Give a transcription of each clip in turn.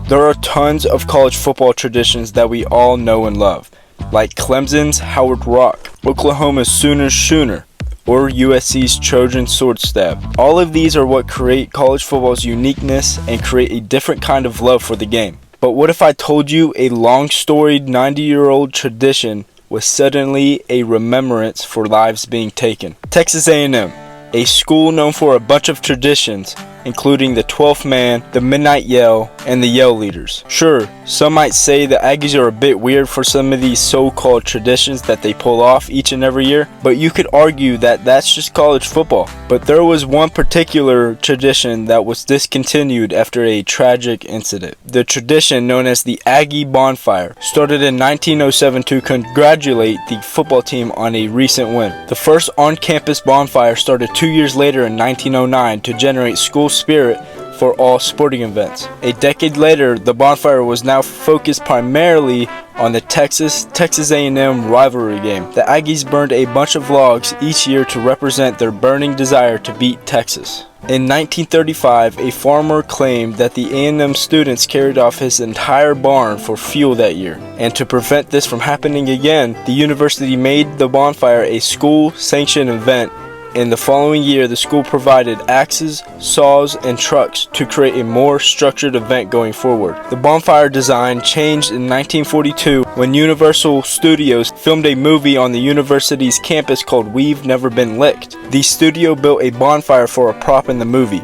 There are tons of college football traditions that we all know and love, like Clemson's Howard Rock, Oklahoma's Sooners Schooner, or USC's Trojan Sword Stab. All of these are what create college football's uniqueness and create a different kind of love for the game. But what if I told you a long-storied 90-year-old tradition was suddenly a remembrance for lives being taken? Texas A&M, a school known for a bunch of traditions, including the 12th man, the midnight yell, and the yell leaders. Sure, some might say the Aggies are a bit weird for some of these so-called traditions that they pull off each and every year, but you could argue that that's just college football. But there was one particular tradition that was discontinued after a tragic incident. The tradition known as the Aggie Bonfire started in 1907 to congratulate the football team on a recent win. The first on-campus bonfire started 2 years later in 1909 to generate school spirit for all sporting events. A decade later, the bonfire was now focused primarily on the Texas A&M rivalry game. The Aggies burned a bunch of logs each year to represent their burning desire to beat Texas. In 1935, a farmer claimed that the A&M students carried off his entire barn for fuel that year. And to prevent this from happening again, the university made the bonfire a school-sanctioned event. In the following year, the school provided axes, saws, and trucks to create a more structured event going forward. The bonfire design changed in 1942 when Universal Studios filmed a movie on the university's campus called We've Never Been Licked. The studio built a bonfire for a prop in the movie.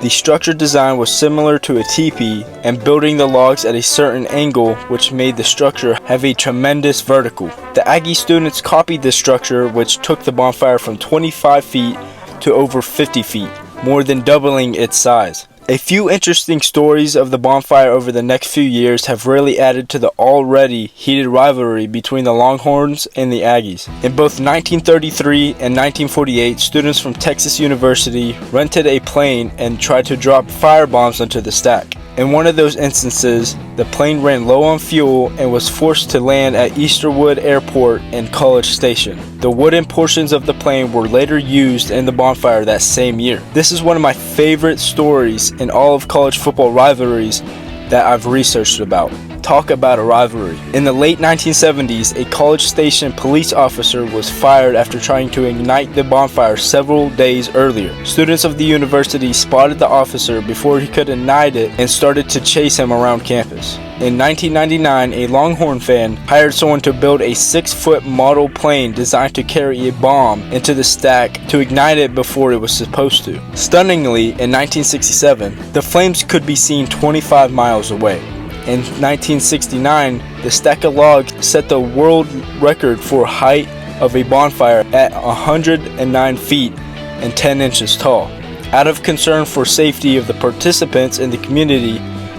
The structure design was similar to a teepee and building the logs at a certain angle, which made the structure have a tremendous vertical. The Aggie students copied this structure, which took the bonfire from 25 feet to over 50 feet, more than doubling its size. A few interesting stories of the bonfire over the next few years have really added to the already heated rivalry between the Longhorns and the Aggies. In both 1933 and 1948, students from Texas University rented a plane and tried to drop firebombs onto the stack. In one of those instances, the plane ran low on fuel and was forced to land at Easterwood Airport and College Station. The wooden portions of the plane were later used in the bonfire that same year. This is one of my favorite stories in all of college football rivalries that I've researched about. Talk about a rivalry. In the late 1970s, a College Station police officer was fired after trying to ignite the bonfire several days earlier. Students of the university spotted the officer before he could ignite it and started to chase him around campus. In 1999, a Longhorn fan hired someone to build a 6-foot model plane designed to carry a bomb into the stack to ignite it before it was supposed to. Stunningly, in 1967, the flames could be seen 25 miles away. In 1969, the stack of logs set the world record for height of a bonfire at 109 feet and 10 inches tall. Out of concern for safety of the participants in the community,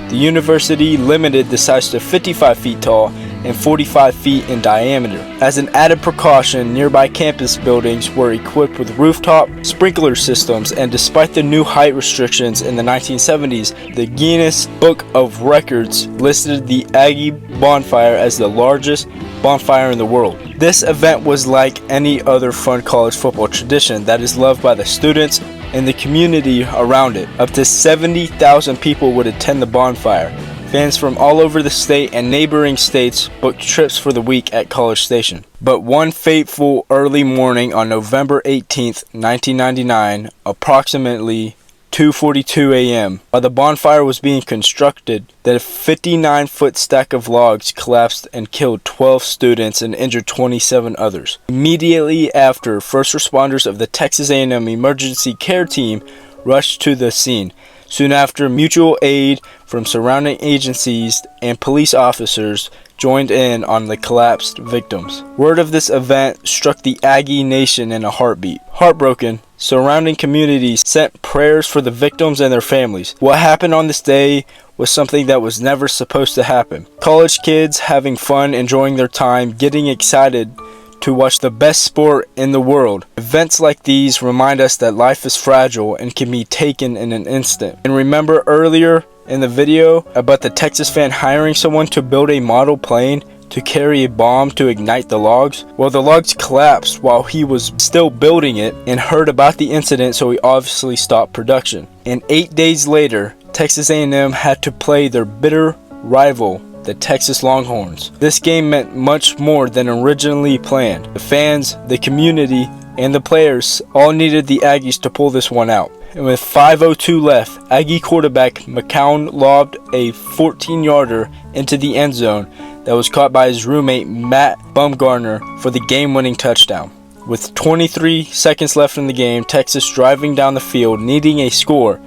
the university limited the size to 55 feet tall and 45 feet in diameter. As an added precaution, nearby campus buildings were equipped with rooftop sprinkler systems, and despite the new height restrictions in the 1970s, the Guinness Book of Records listed the Aggie Bonfire as the largest bonfire in the world. This event was like any other fun college football tradition that is loved by the students and the community around it. Up to 70,000 people would attend the bonfire. Fans from all over the state and neighboring states booked trips for the week at College Station. But one fateful early morning on November 18th, 1999, approximately 2:42 a.m., while the bonfire was being constructed, the 59-foot stack of logs collapsed and killed 12 students and injured 27 others. Immediately after, first responders of the Texas A&M Emergency Care Team rushed to the scene. Soon after, mutual aid from surrounding agencies and police officers joined in on the collapsed victims. Word of this event struck the Aggie Nation in a heartbeat. Heartbroken, surrounding communities sent prayers for the victims and their families. What happened on this day was something that was never supposed to happen. College kids having fun, enjoying their time, getting excited to watch the best sport in the world. Events like these remind us that life is fragile and can be taken in an instant. And remember earlier in the video about the Texas fan hiring someone to build a model plane to carry a bomb to ignite the logs? Well, the logs collapsed while he was still building it and heard about the incident, so he obviously stopped production. And 8 days later, Texas A&M had to play their bitter rival, the Texas Longhorns. This game meant much more than originally planned. The fans, the community, and the players all needed the Aggies to pull this one out. And with 5:02 left, Aggie quarterback McCown lobbed a 14-yarder into the end zone that was caught by his roommate Matt Bumgarner for the game-winning touchdown. With 23 seconds left in the game, Texas driving down the field, needing a score,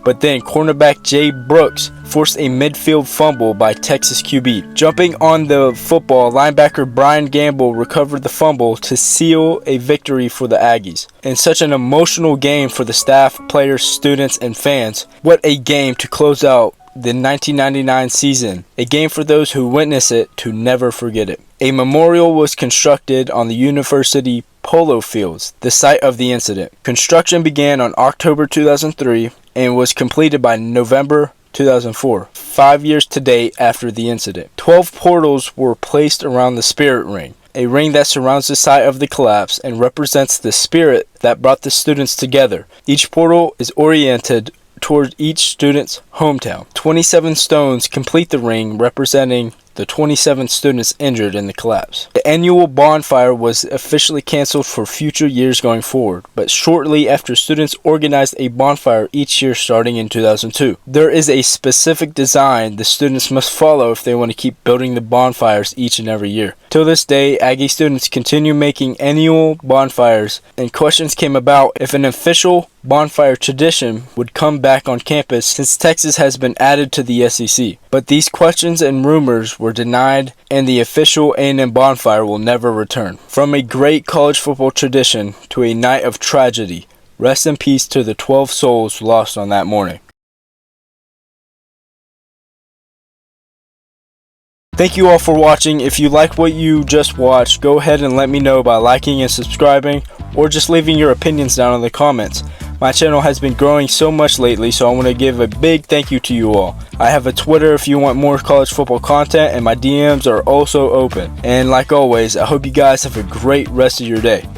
but then cornerback Jay Brooks forced a midfield fumble by Texas QB. Jumping on the football, linebacker Brian Gamble recovered the fumble to seal a victory for the Aggies. In such an emotional game for the staff, players, students, and fans, what a game to close out the 1999 season. A game for those who witness it to never forget it. A memorial was constructed on the university polo fields, the site of the incident. Construction began on October 2003 and was completed by November 2004, 5 years to date after the incident. 12 portals were placed around the spirit ring, a ring that surrounds the site of the collapse and represents the spirit that brought the students together. Each portal is oriented toward each student's hometown. 27 stones complete the ring, representing the 27 students injured in the collapse. The annual bonfire was officially canceled for future years going forward, but shortly after, students organized a bonfire each year starting in 2002. There is a specific design the students must follow if they want to keep building the bonfires each and every year. Till this day, Aggie students continue making annual bonfires, and questions came about if an official bonfire tradition would come back on campus since Texas has been added to the SEC. But these questions and rumors were denied, and the official A&M bonfire will never return. From a great college football tradition to a night of tragedy, rest in peace to the 12 souls lost on that morning. Thank you all for watching. If you like what you just watched, go ahead and let me know by liking and subscribing, or just leaving your opinions down in the comments. My channel has been growing so much lately, so I want to give a big thank you to you all. I have a Twitter if you want more college football content, and my DMs are also open. And like always, I hope you guys have a great rest of your day.